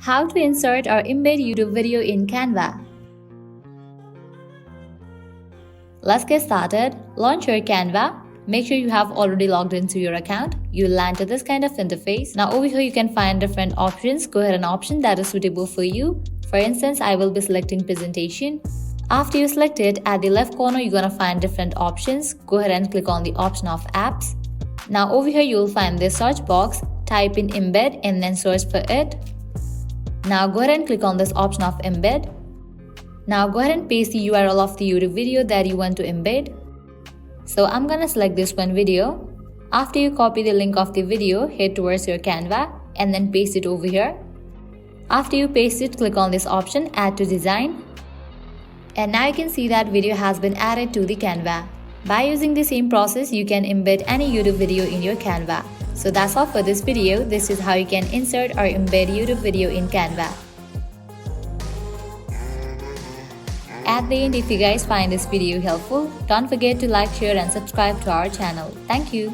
How to insert or embed YouTube video in Canva. Let's get started. Launch your Canva. Make sure you have already logged into your account. You'll land to this kind of interface. Now over here you can find different options. Go ahead and option that is suitable for you. For instance, I will be selecting presentation. After you select it, at the left corner you're gonna find different options. Go ahead and click on the option of apps. Now over here you'll find this search box. Type in Embed and then search for it. Now go ahead and click on this option of Embed. Now go ahead and paste the URL of the YouTube video that you want to embed. So I'm gonna select this one video. After you copy the link of the video, head towards your Canva and then paste it over here. After you paste it, click on this option, Add to Design. And now you can see that video has been added to the Canva. By using the same process, you can embed any YouTube video in your Canva. So that's all for this video. This is how you can insert or embed YouTube video in Canva. At the end, if you guys find this video helpful, don't forget to like, share and subscribe to our channel. Thank you.